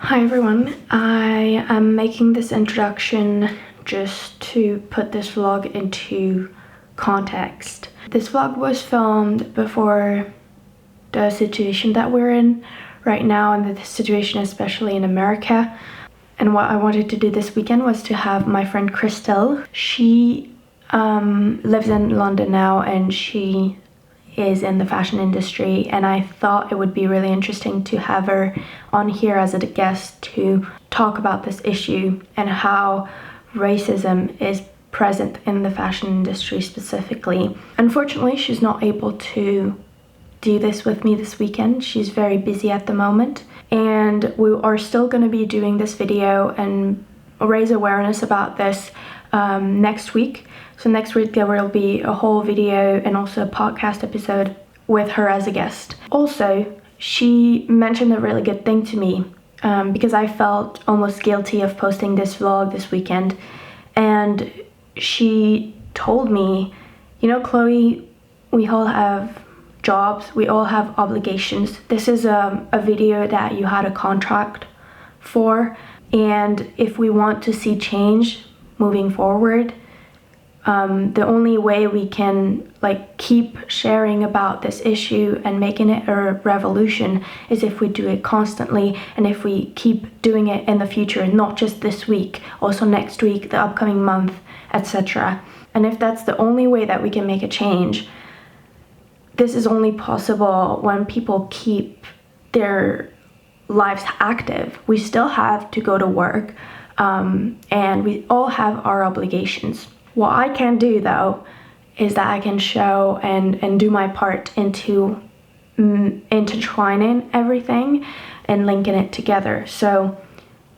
Hi everyone, I am making this introduction just to put this vlog into context. This vlog was filmed before the situation that we're in right now, and the situation especially in America. And what I wanted to do this weekend was to have my friend Crystal. She lives in London now and she is in the fashion industry, and I thought it would be really interesting to have her on here as a guest to talk about this issue and how racism is present in the fashion industry specifically. Unfortunately, she's not able to do this with me this weekend. She's very busy at the moment, and we are still going to be doing this video and raise awareness about this next week. So next week there will be a whole video and also a podcast episode with her as a guest. Also, she mentioned a really good thing to me because I felt almost guilty of posting this vlog this weekend, and she told me, you know, Chloe, we all have jobs, we all have obligations. This is a video that you had a contract for, and if we want to see change moving forward, the only way we can keep sharing about this issue and making it a revolution is if we do it constantly, and if we keep doing it in the future, not just this week, also next week, the upcoming month, etc. And if that's the only way that we can make a change, this is only possible when people keep their lives active. We still have to go to work, and we all have our obligations. What I can do though is that I can show and do my part into intertwining everything and linking it together. So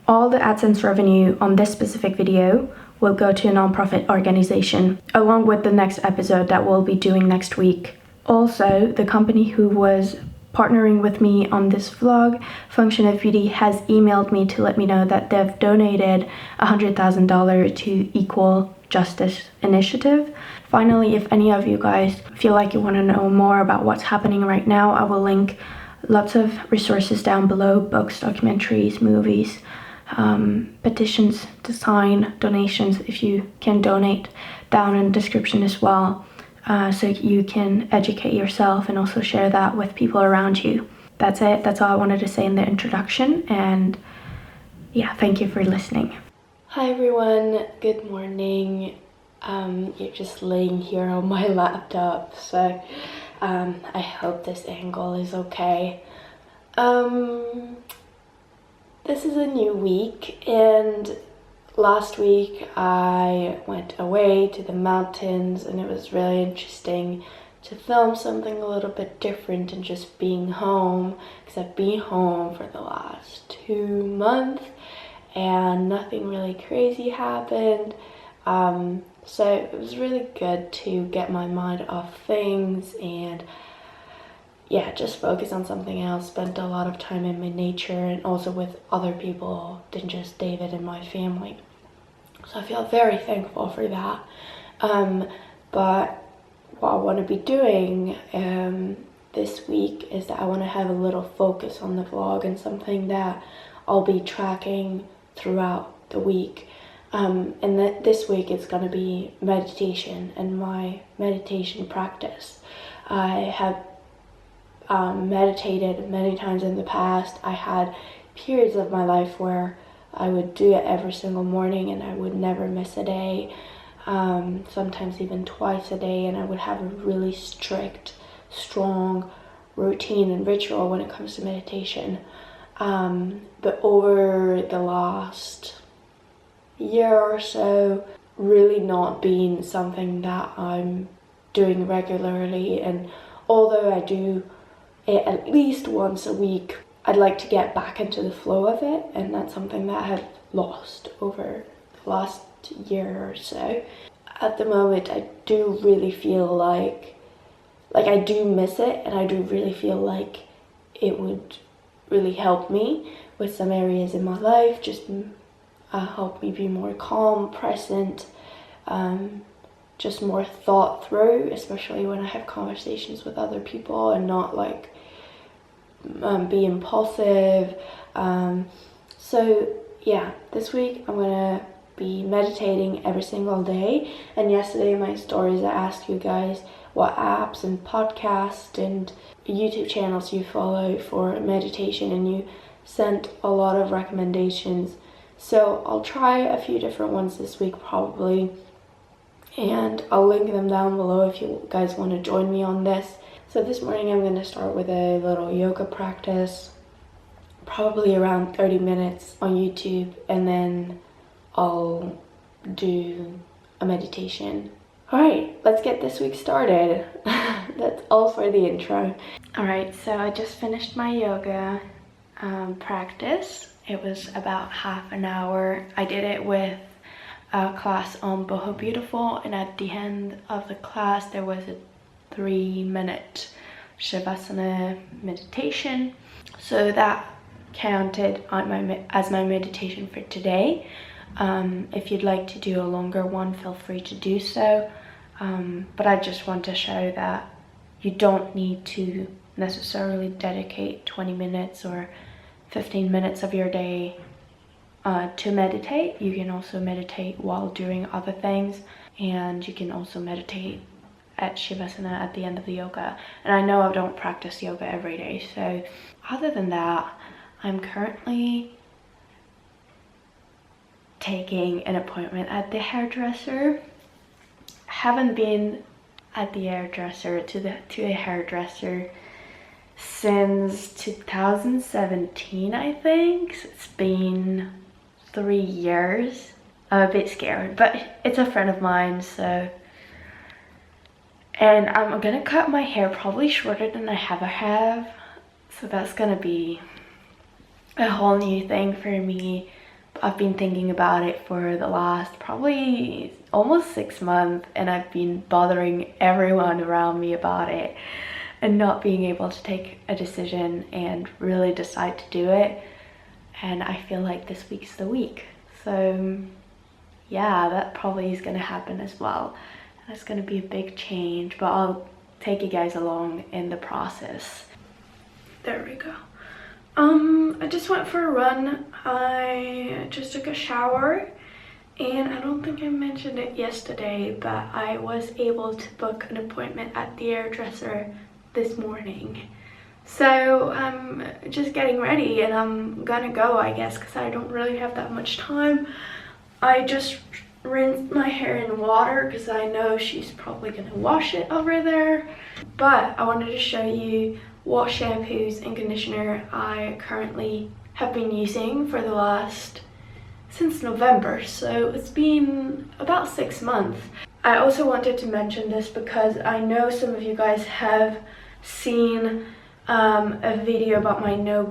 all the AdSense revenue on this specific video will go to a nonprofit organization, along with the next episode that we'll be doing next week. Also, the company who was partnering with me on this vlog, Function of Beauty, has emailed me to let me know that they've donated $100,000 to Equal Justice Initiative. Finally, if any of you guys feel like you want to know more about what's happening right now, I will link lots of resources down below: books, documentaries, movies, petitions to sign, donations if you can donate, down in the description as well, so you can educate yourself and also share that with people around you. That's it. That's all I wanted to say in the introduction, and yeah, thank you for listening. Hi everyone, good morning. You're just laying here on my laptop, so I hope this angle is okay. This is a new week, and last week I went away to the mountains, and it was really interesting to film something a little bit different and just being home, because I've been home for the last 2 months and nothing really crazy happened. So it was really good to get my mind off things and yeah, just focus on something else. Spent a lot of time in my nature and also with other people than just David and my family. So I feel very thankful for that. But what I want to be doing this week is that I want to have a little focus on the vlog and something that I'll be tracking throughout the week. And this week it's going to be meditation and my meditation practice. I have meditated many times in the past. I had periods of my life where I would do it every single morning and I would never miss a day, sometimes even twice a day, and I would have a really strict, strong routine and ritual when it comes to meditation. But over the last year or so, really not been something that I'm doing regularly, and although I do it at least once a week, I'd like to get back into the flow of it, and that's something that I have lost over the last year or so. At the moment, I do really feel like I do miss it, and I do really feel like it would really help me with some areas in my life, just help me be more calm, present, just more thought through, especially when I have conversations with other people, and not be impulsive. So yeah, this week I'm gonna be meditating every single day. And yesterday in my stories I asked you guys what apps and podcasts and YouTube channels you follow for meditation, and you sent a lot of recommendations. So I'll try a few different ones this week probably, and I'll link them down below if you guys want to join me on this. So this morning I'm going to start with a little yoga practice, probably around 30 minutes on YouTube, and then I'll do a meditation. Alright, let's get this week started. That's all for the intro. Alright, so I just finished my yoga practice. It was about half an hour. I did it with a class on Boho Beautiful, and at the end of the class there was a 3-minute Shavasana meditation. So that counted on as my meditation for today. If you'd like to do a longer one, feel free to do so. But I just want to show that you don't need to necessarily dedicate 20 minutes or 15 minutes of your day to meditate. You can also meditate while doing other things, and you can also meditate at Shavasana at the end of the yoga. And I know I don't practice yoga every day, so other than that, I'm currently taking an appointment at the hairdresser. Haven't been at the hairdresser to a hairdresser since 2017, I think. So it's been 3 years. I'm a bit scared, but it's a friend of mine, so. And I'm gonna cut my hair probably shorter than I ever have, so that's gonna be a whole new thing for me. I've been thinking about it for the last probably almost 6 months, and I've been bothering everyone around me about it and not being able to take a decision and really decide to do it. And I feel like this week's the week. So yeah, that probably is gonna happen as well. That's gonna be a big change, but I'll take you guys along in the process. There we go. I just went for a run. I just took a shower, and I don't think I mentioned it yesterday, but I was able to book an appointment at the hairdresser this morning. So I'm just getting ready, and I'm gonna go, I guess, because I don't really have that much time. I just rinsed my hair in water because I know she's probably gonna wash it over there. But I wanted to show you what shampoos and conditioner I currently have been using for the last since November, so it's been about 6 months. I also wanted to mention this because I know some of you guys have seen a video about my no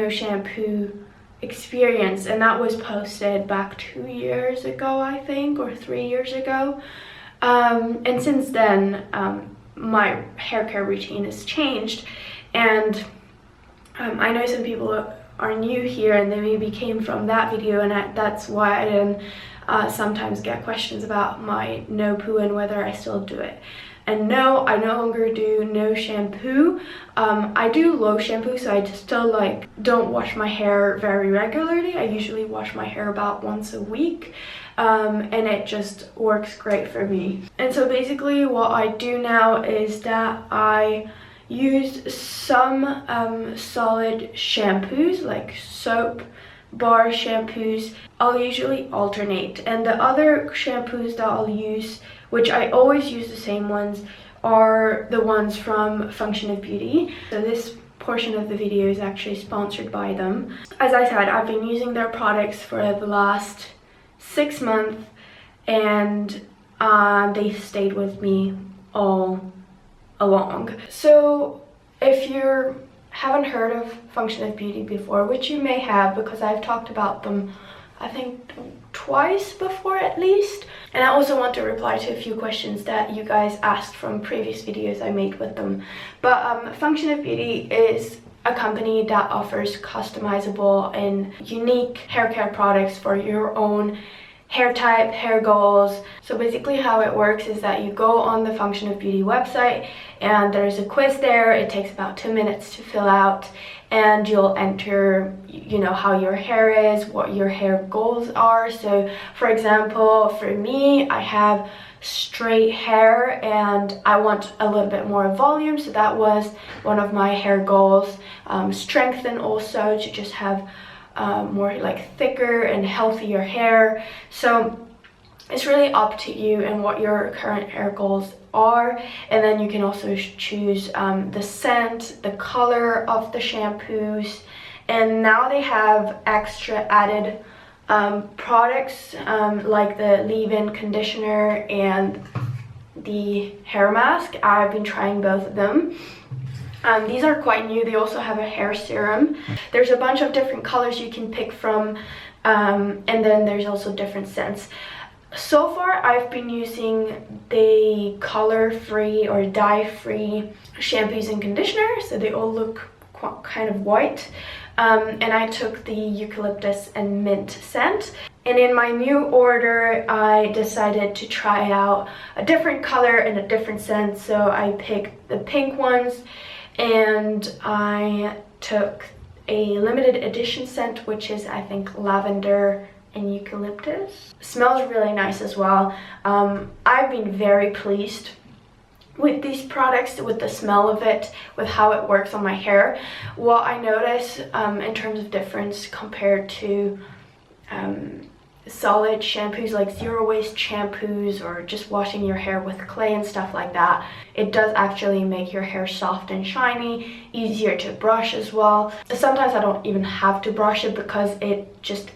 shampoo experience, and that was posted back 2 years ago, I think, or 3 years ago. And since then my hair care routine has changed, and I know some people are new here and they maybe came from that video, and that's why I then sometimes get questions about my no poo and whether I still do it. And no, I no longer do no shampoo. I do low shampoo, so I still don't wash my hair very regularly. I usually wash my hair about once a week, and it just works great for me. And so basically what I do now is that I use some solid shampoos like soap, bar shampoos. I'll usually alternate, and the other shampoos that I'll use, which I always use the same ones, are the ones from Function of Beauty. So this portion of the video is actually sponsored by them. As I said, I've been using their products for the last 6 months, and they've stayed with me all along. So if you haven't heard of Function of Beauty before, which you may have because I've talked about them I think twice before at least, and I also want to reply to a few questions that you guys asked from previous videos I made with them. But Function of Beauty is a company that offers customizable and unique hair care products for your own hair type, hair goals. So basically how it works is that you go on the Function of Beauty website and there's a quiz there. It takes about 2 minutes to fill out, and you'll enter, you know, how your hair is, what your hair goals are. So for example, for me, I have straight hair and I want a little bit more volume, so that was one of my hair goals. Strengthen also, to just have more like thicker and healthier hair. So it's really up to you and what your current hair goals are. And then you can also choose the scent, the color of the shampoos, and now they have extra added products like the leave-in conditioner and the hair mask. I've been trying both of them. These are quite new. They also have a hair serum. There's a bunch of different colors you can pick from, and then there's also different scents. So far I've been using the color-free or dye-free shampoos and conditioners, so they all look kind of white. And I took the eucalyptus and mint scent. And in my new order, I decided to try out a different color and a different scent. So I picked the pink ones, and I took a limited edition scent, which is, I think, lavender and eucalyptus. Smells really nice as well. I've been very pleased with these products, with the smell of it, with how it works on my hair. What I notice in terms of difference compared to solid shampoos like zero waste shampoos or just washing your hair with clay and stuff like that, it does actually make your hair soft and shiny, easier to brush as well. Sometimes I don't even have to brush it because it just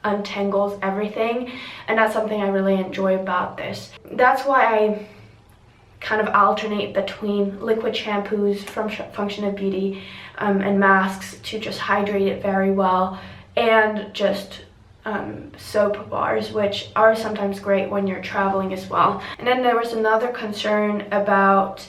untangles everything, and that's something I really enjoy about this. That's why I kind of alternate between liquid shampoos from Function of Beauty and masks to just hydrate it very well, and just soap bars, which are sometimes great when you're traveling as well. And then there was another concern about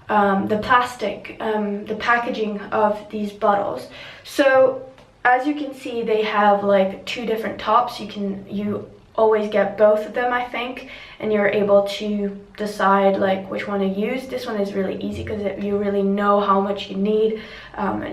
the plastic, the packaging of these bottles. So as you can see, they have like two different tops. You always get both of them, I think, and you're able to decide like which one to use. This one is really easy because you really know how much you need.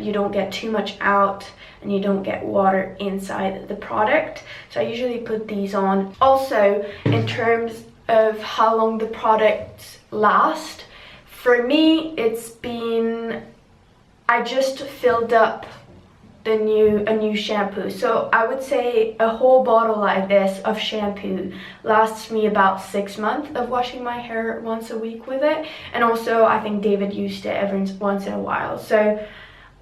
You don't get too much out, and you don't get water inside the product. So I usually put these on. Also, in terms of how long the products last, for me, it's been, I just filled up a new shampoo. So I would say a whole bottle like this of shampoo lasts me about 6 months of washing my hair once a week with it. And also I think David used it every once in a while. So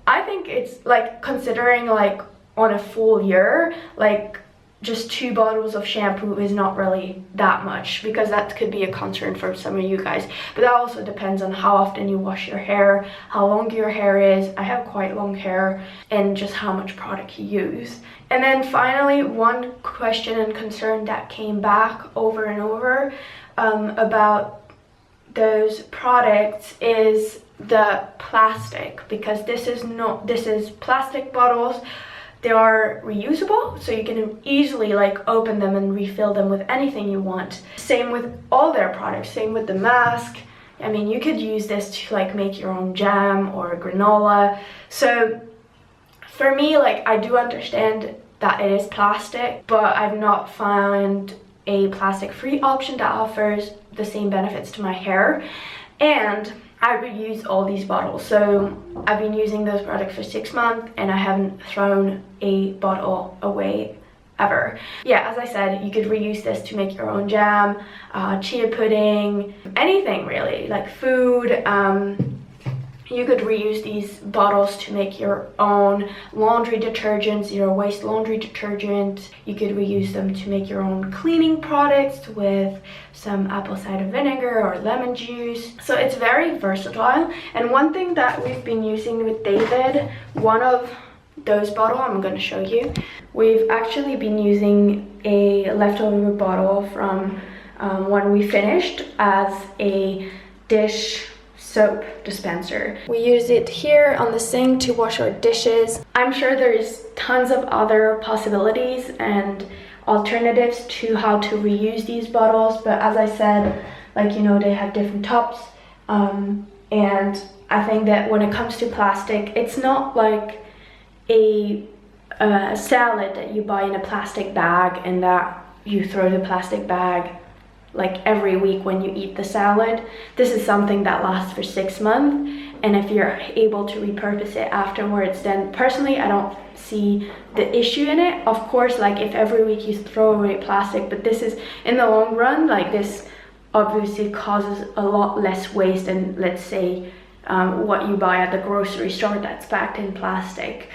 I think it's like, considering like on a full year, like just 2 bottles of shampoo is not really that much, because that could be a concern for some of you guys. But that also depends on how often you wash your hair, how long your hair is. I have quite long hair, and just how much product you use. And then finally, one question and concern that came back over and over about those products is the plastic, because this is plastic bottles. They are reusable, so you can easily like open them and refill them with anything you want. Same with all their products, same with the mask. I mean, you could use this to like make your own jam or granola. So for me, like, I do understand that it is plastic, but I've not found a plastic-free option that offers the same benefits to my hair. And I reuse all these bottles, so I've been using those products for 6 months and I haven't thrown a bottle away ever. Yeah, as I said, you could reuse this to make your own jam, chia pudding, anything really, like food. You could reuse these bottles to make your own laundry detergent, zero waste laundry detergent. You could reuse them to make your own cleaning products with some apple cider vinegar or lemon juice. So it's very versatile. And one thing that we've been using with David, one of those bottles, I'm going to show you. We've actually been using a leftover bottle from when we finished as a dish soap dispenser. We use it here on the sink to wash our dishes. I'm sure there's tons of other possibilities and alternatives to how to reuse these bottles, but as I said, like, you know, they have different tops, and I think that when it comes to plastic, it's not like a salad that you buy in a plastic bag and that you throw the plastic bag like every week when you eat the salad. This is something that lasts for 6 months, and if you're able to repurpose it afterwards, then personally I don't see the issue in it. Of course, like if every week you throw away plastic, but this is in the long run, like this obviously causes a lot less waste than, let's say, what you buy at the grocery store that's packed in plastic.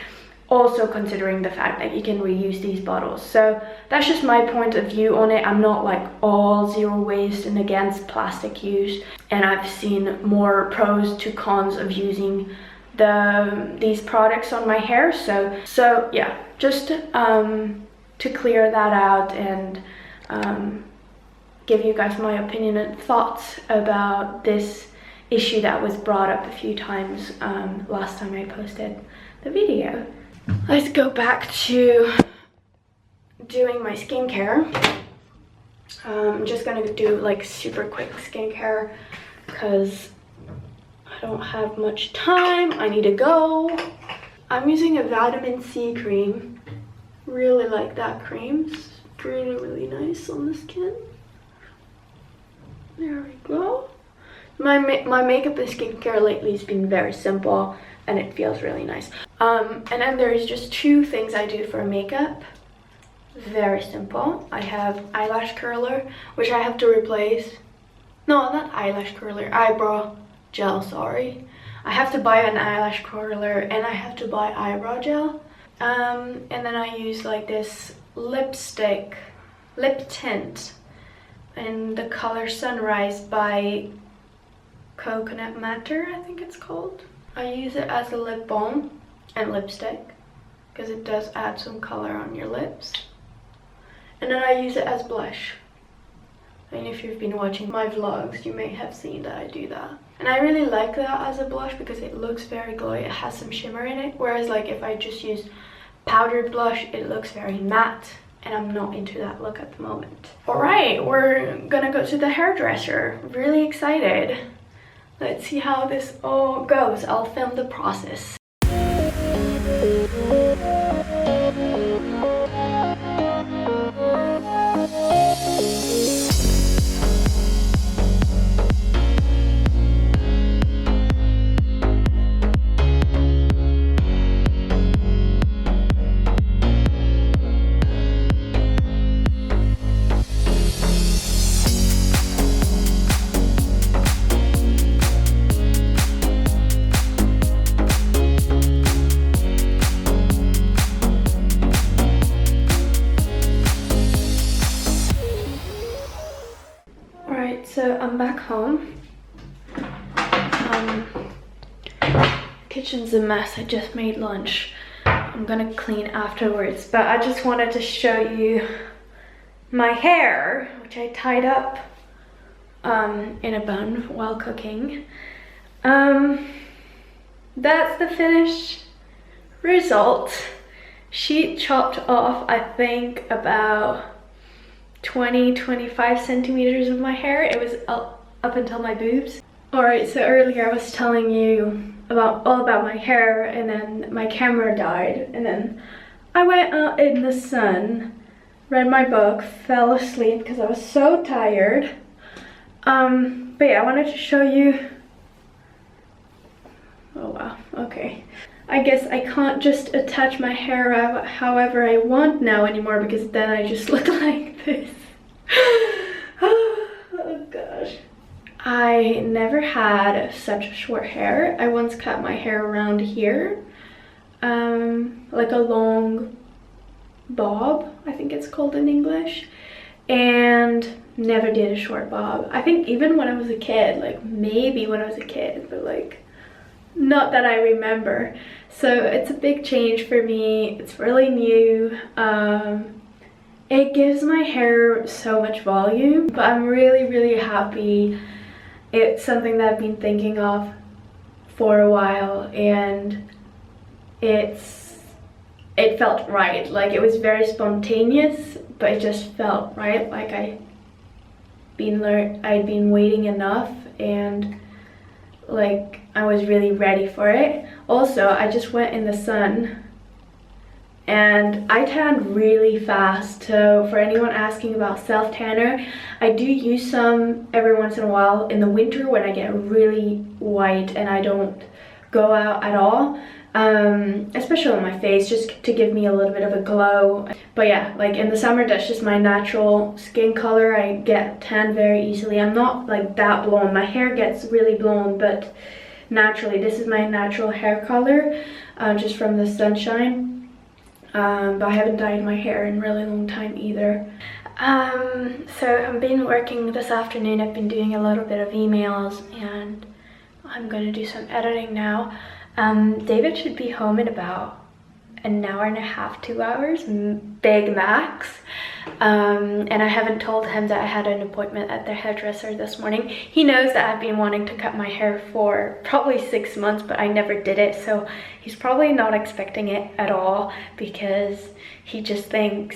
Also considering the fact that you can reuse these bottles. So that's just my point of view on it. I'm not like all zero waste and against plastic use, and I've seen more pros to cons of using these products on my hair. So yeah, just to clear that out and give you guys my opinion and thoughts about this issue that was brought up a few times last time I posted the video. Let's go back to doing my skincare. I'm just gonna do like super quick skincare because I don't have much time. I need to go. I'm using a vitamin C cream. Really like that cream. It's really nice on the skin. There we go. My makeup and skincare lately has been very simple and it feels really nice. And then there's just 2 things I do for makeup. Very simple. I have eyelash curler, which I have to replace. No, not eyelash curler, eyebrow gel, sorry. I have to buy an eyelash curler and I have to buy eyebrow gel. And then I use like this lip tint in the color Sunrise by Coconut Matter, I think it's called. I use it as a lip balm and lipstick because it does add some color on your lips. And then I use it as blush. I mean, if you've been watching my vlogs, you may have seen that I do that. And I really like that as a blush because it looks very glowy. It has some shimmer in it. Whereas like if I just use powdered blush, it looks very matte. And I'm not into that look at the moment. Alright, we're gonna go to the hairdresser. Really excited. Let's see how this all goes. I'll film the process. So I'm back home. Kitchen's a mess. I just made lunch. I'm gonna clean afterwards, but I just wanted to show you my hair, which I tied up in a bun while cooking. That's the finished result. She chopped off, I think, about 20-25 centimeters of my hair. It was up until my boobs. Alright, so earlier I was telling you all about my hair, and then my camera died, and then I went out in the sun, read my book, fell asleep because I was so tired. But yeah, I wanted to show you. Oh wow, okay. I guess I can't just attach my hair however I want now anymore, because then I just look like this. Oh gosh. I never had such short hair. I once cut my hair around here, like a long bob, I think it's called in English, and never did a short bob. I think even when I was a kid, like maybe when I was a kid, but like not that I remember. So it's a big change for me. It's really new. It gives my hair so much volume, but I'm really happy. It's something that I've been thinking of for a while, and it felt right. Like it was very spontaneous, but it just felt right. Like I'd been waiting enough, and like I was really ready for it. Also, I just went in the sun and I tanned really fast. So for anyone asking about self tanner, I do use some every once in a while in the winter when I get really white and I don't go out at all, especially on my face, just to give me a little bit of a glow. But yeah, like in the summer, that's just my natural skin color. I get tan very easily. I'm not like that blonde. My hair gets really blonde, but naturally this is my natural hair color, just from the sunshine. But I haven't dyed my hair in a really long time either. So I've been working this afternoon. I've been doing a little bit of emails and I'm gonna do some editing now. David should be home in about an hour and a half, 2 hours, big max. And I haven't told him that I had an appointment at the hairdresser this morning. He knows that I've been wanting to cut my hair for probably 6 months, but I never did it. So he's probably not expecting it at all because he just thinks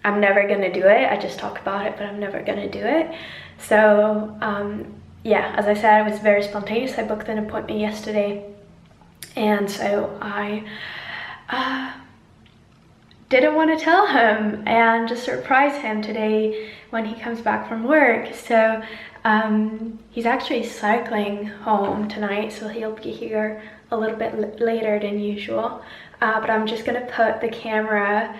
I'm never gonna do it. I just talk about it, but I'm never gonna do it. So yeah, as I said, it was very spontaneous. I booked an appointment yesterday. And so I didn't want to tell him and just surprise him today when he comes back from work. So he's actually cycling home tonight, so he'll be here a little bit later than usual. But I'm just gonna put the camera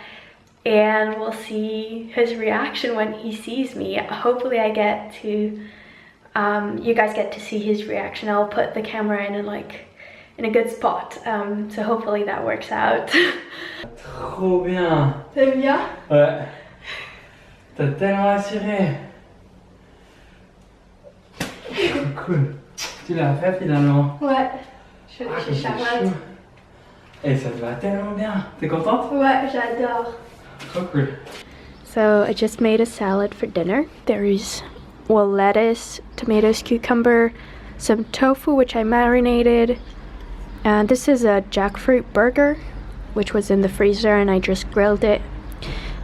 and we'll see his reaction when he sees me. Hopefully I get to, you guys get to see his reaction. I'll put the camera in a good spot, so hopefully that works out. Trop bien. T'aimes bien? Ouais. T'as tellement assuré. Cool. Tu l'as fait finalement. Ouais. Je c'est suis chaud. charmante. Et ça te va tellement bien. T'es contente? Ouais, j'adore. Trop cool. So I just made a salad for dinner. There is, well, lettuce, tomatoes, cucumber, some tofu which I marinated. And this is a jackfruit burger, which was in the freezer and I just grilled it.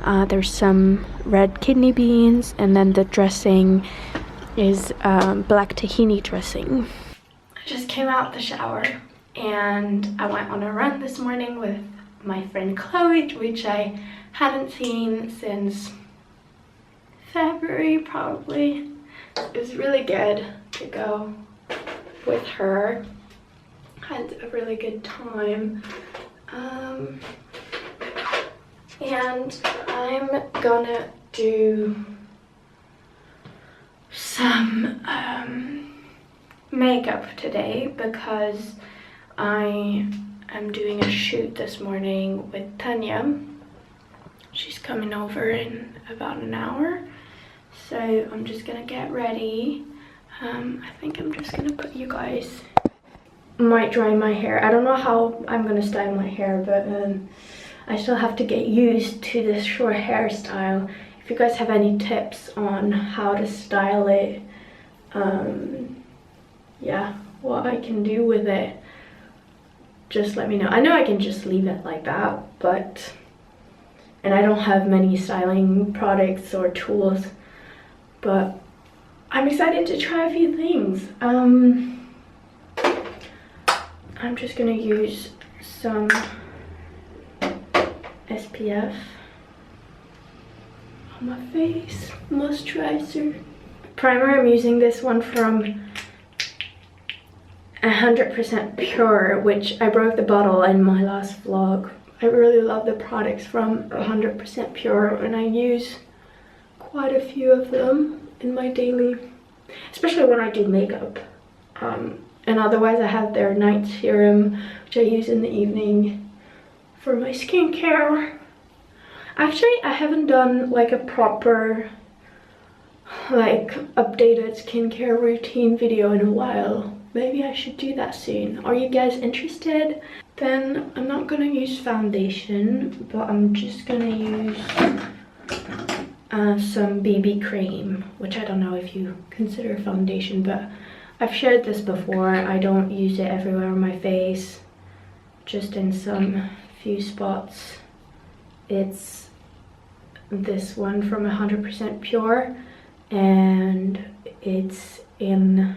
There's some red kidney beans, and then the dressing is black tahini dressing. I just came out the shower and I went on a run this morning with my friend Chloe, which I hadn't seen since February probably. It was really good to go with her. Had a really good time, and I'm gonna do some makeup today because I am doing a shoot this morning with Tanya. She's coming over in about an hour, so I'm just gonna get ready. I think I'm just gonna put you guys, might dry my hair. I don't know how I'm gonna style my hair, but I still have to get used to this short hairstyle. If you guys have any tips on how to style it, yeah, what I can do with it, just let me know. I know I can just leave it like that, but, and I don't have many styling products or tools, but I'm excited to try a few things. I'm just gonna use some SPF on my face, moisturizer. Primer, I'm using this one from 100% Pure, which I broke the bottle in my last vlog. I really love the products from 100% Pure and I use quite a few of them in my daily, especially when I do makeup. And otherwise I have their night serum, which I use in the evening for my skincare. Actually, I haven't done like a proper, like, updated skincare routine video in a while. Maybe I should do that soon. Are you guys interested? Then I'm not gonna use foundation, but I'm just gonna use some BB cream, which I don't know if you consider foundation, but I've shared this before. I don't use it everywhere on my face, just in some few spots. It's this one from 100% Pure and it's in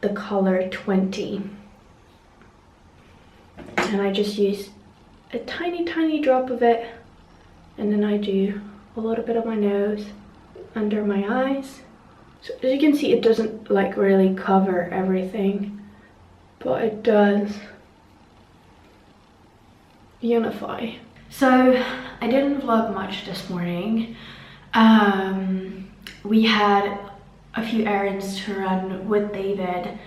the color 20. and I just use a tiny drop of it, and then I do a little bit of my nose, under my eyes. So as you can see, it doesn't like really cover everything, but it does unify. So I didn't vlog much this morning. We had a few errands to run with David,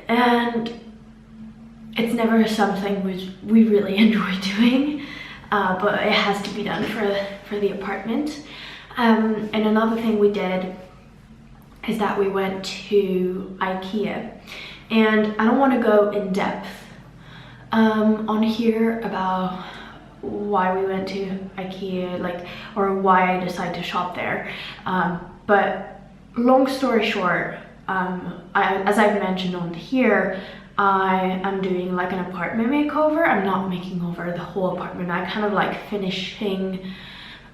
and it's never something we really enjoy doing, but it has to be done for the apartment. And another thing we did is that we went to IKEA, and I don't want to go in depth on here about why we went to IKEA, like, or why I decided to shop there, but long story short, as I've mentioned on here, I am doing like an apartment makeover. I'm not making over the whole apartment. I kind of like finishing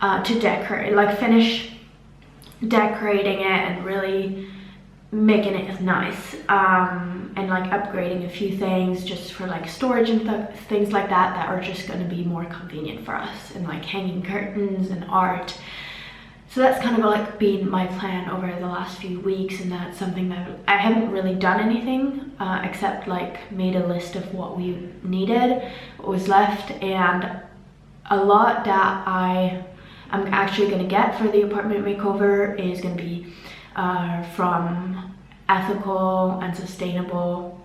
to decorate, like finish decorating it and really making it nice, and like upgrading a few things just for like storage and things like that are just going to be more convenient for us, and like hanging curtains and art. So that's kind of like been my plan over the last few weeks, and that's something that I haven't really done anything except like made a list of what we needed, what was left, and a lot that I'm actually going to get for the apartment makeover is going to be from ethical and sustainable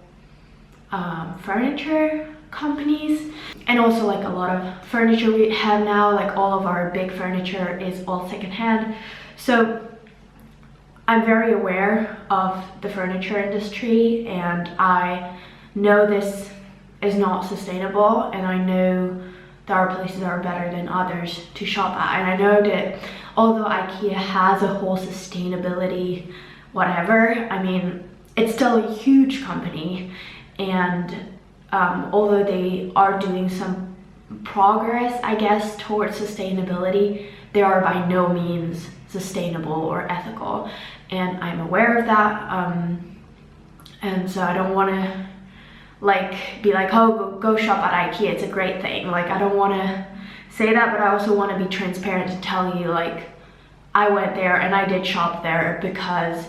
furniture companies, and also like a lot of furniture we have now, like all of our big furniture is all secondhand. So I'm very aware of the furniture industry, and I know this is not sustainable, and I know there are places that are better than others to shop at, and I know that although IKEA has a whole sustainability whatever, I mean, it's still a huge company, and although they are doing some progress, I guess, towards sustainability, they are by no means sustainable or ethical, and I'm aware of that, and so I don't want to like be like, oh, go shop at IKEA, it's a great thing. Like, I don't want to say that, but I also want to be transparent to tell you, like, I went there and I did shop there because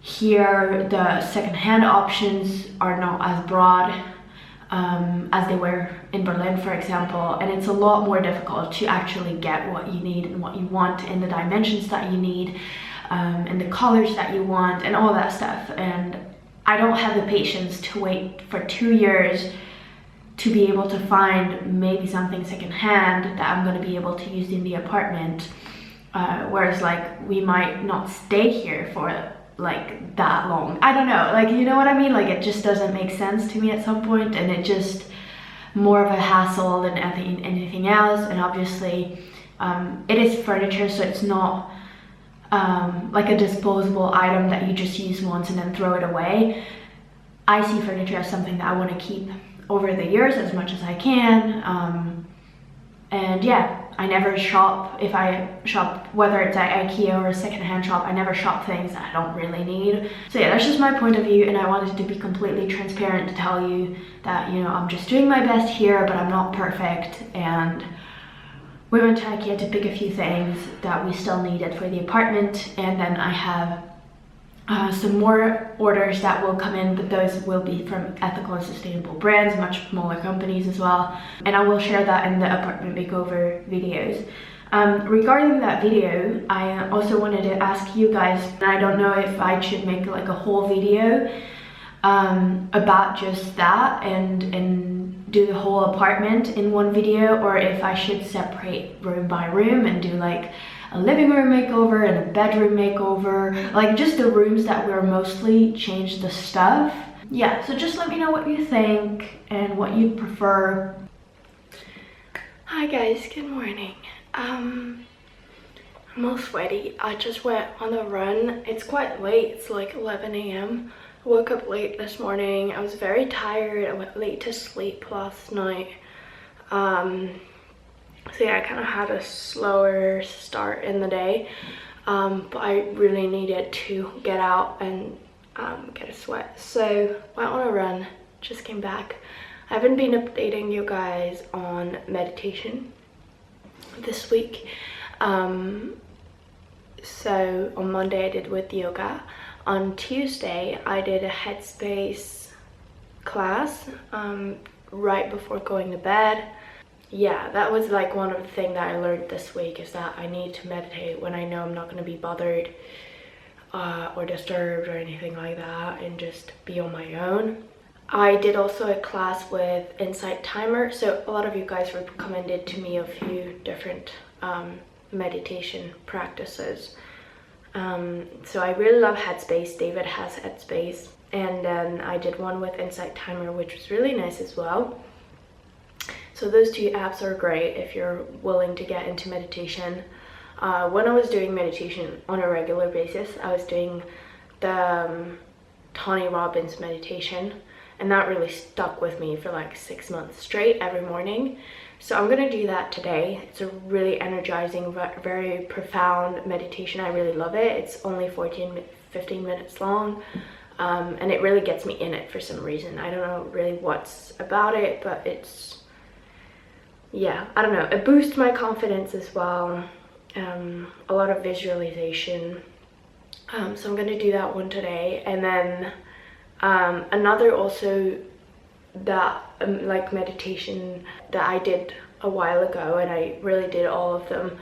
here the secondhand options are not as broad as they were in Berlin, for example, and it's a lot more difficult to actually get what you need and what you want in the dimensions that you need, and the colors that you want and all that stuff. And I don't have the patience to wait for 2 years to be able to find maybe something secondhand that I'm going to be able to use in the apartment, whereas like we might not stay here for like that long. I don't know, like, you know what I mean? Like, it just doesn't make sense to me at some point, and it just more of a hassle than anything else. And obviously it is furniture, so it's not like a disposable item that you just use once and then throw it away. I see furniture as something that I want to keep over the years as much as I can, and yeah, I never shop. If I shop, whether it's at IKEA or a secondhand shop, I never shop things that I don't really need. So yeah, that's just my point of view, and I wanted to be completely transparent to tell you that, you know, I'm just doing my best here, but I'm not perfect. And we went to IKEA to pick a few things that we still needed for the apartment, and then I have some more orders that will come in, but those will be from ethical and sustainable brands, much smaller companies as well, and I will share that in the apartment makeover videos. Regarding that video, I also wanted to ask you guys, and I don't know if I should make like a whole video about just that and do the whole apartment in one video, or if I should separate room by room and do like a living room makeover and a bedroom makeover, like just the rooms that we're mostly change the stuff. Yeah, so just let me know what you think and what you'd prefer. Hi guys, good morning. I'm all sweaty. I just went on a run. It's quite late, it's like 11 a.m. I woke up late this morning. I was very tired. I went late to sleep last night. So yeah, I kind of had a slower start in the day, but I really needed to get out and get a sweat. So went on a run, just came back. I haven't been updating you guys on meditation this week. So on Monday I did with yoga. On Tuesday I did a headspace class right before going to bed. Yeah, that was like one of the things that I learned this week, is that I need to meditate when I know I'm not going to be bothered or disturbed or anything like that, and just be on my own. I did also a class with Insight Timer. So a lot of you guys recommended to me a few different meditation practices. So I really love Headspace. David has Headspace, and then I did one with Insight Timer, which was really nice as well. So those two apps are great if you're willing to get into meditation. When I was doing meditation on a regular basis, I was doing the Tony Robbins meditation, and that really stuck with me for like 6 months straight every morning. So I'm gonna do that today. It's a really energizing, very profound meditation. I really love it. It's only 15 minutes long, and it really gets me in it for some reason. I don't know really what's about it, but it's, yeah, I don't know. It boosts my confidence as well. A lot of visualization. So I'm gonna do that one today, and then another also that like meditation that I did a while ago, and I really did all of them,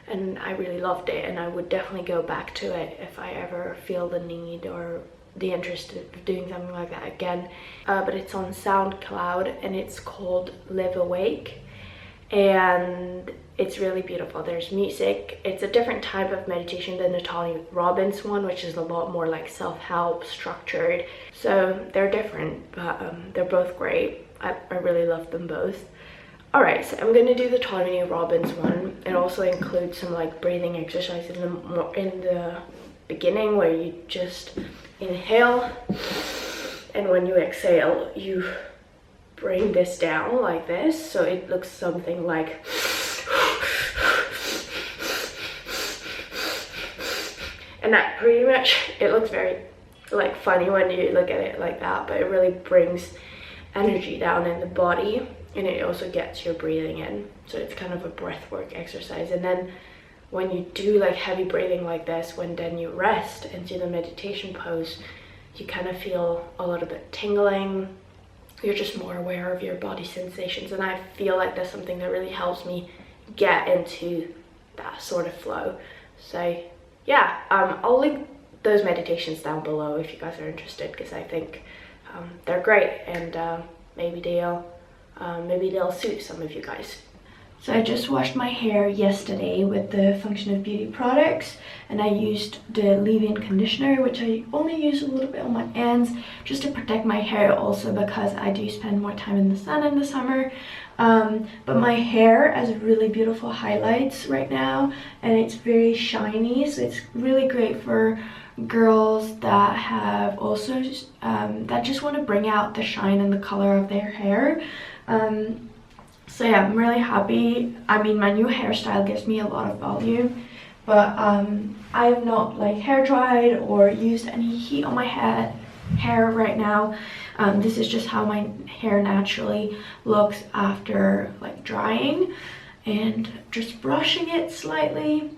and I really loved it, and I would definitely go back to it if I ever feel the need or the interest of doing something like that again. But it's on SoundCloud, and it's called Live Awake, and it's really beautiful. There's music. It's a different type of meditation than the Tony Robbins one, which is a lot more like self-help, structured. So they're different, but they're both great. I really love them both. All right, so I'm gonna do the Tony Robbins one. It also includes some like breathing exercises in the beginning, where you just inhale, and when you exhale, you bring this down like this, so it looks something like and that pretty much, it looks very like funny when you look at it like that, but it really brings energy down in the body, and it also gets your breathing in. So it's kind of a breathwork exercise. And then when you do like heavy breathing like this, when then you rest into the meditation pose, you kind of feel a little bit tingling. You're just more aware of your body sensations, and I feel like that's something that really helps me get into that sort of flow. So yeah, I'll link those meditations down below if you guys are interested, because I think they're great, and maybe they'll suit some of you guys. So I just washed my hair yesterday with the Function of Beauty products, and I used the leave-in conditioner, which I only use a little bit on my ends just to protect my hair, also because I do spend more time in the sun in the summer. But my hair has really beautiful highlights right now, and it's very shiny, so it's really great for girls that have also that just want to bring out the shine and the color of their hair. So yeah, I'm really happy. I mean, my new hairstyle gives me a lot of volume, but I have not like hair dried or used any heat on my hair right now. This is just how my hair naturally looks after like drying, and just brushing it slightly.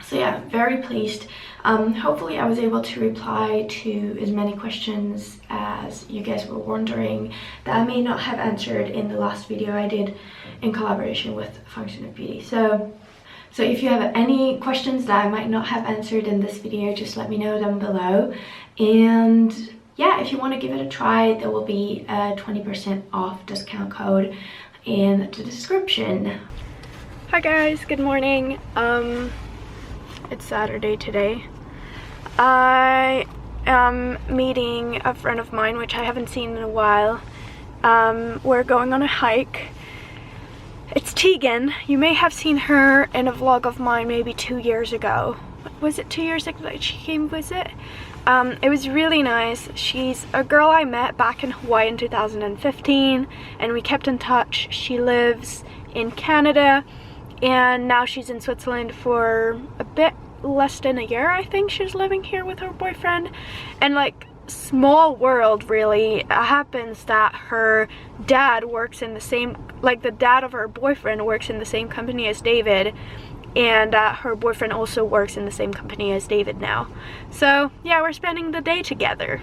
So yeah, very pleased. Hopefully I was able to reply to as many questions as you guys were wondering that I may not have answered in the last video I did in collaboration with Function of Beauty. So if you have any questions that I might not have answered in this video, just let me know down below. And yeah, if you want to give it a try, there will be a 20% off discount code in the description. Hi guys, good morning. It's Saturday today. I am meeting a friend of mine, which I haven't seen in a while. We're going on a hike. It's Tegan. You may have seen her in a vlog of mine maybe 2 years ago. Was it 2 years ago that she came visit? It was really nice. She's a girl I met back in Hawaii in 2015, and we kept in touch. She lives in Canada, and now she's in Switzerland for a bit less than a year. I think she's living here with her boyfriend, and like small world, really. It happens that her dad works in the same, like the dad of her boyfriend works in the same company as David, and her boyfriend also works in the same company as David now. So yeah, we're spending the day together.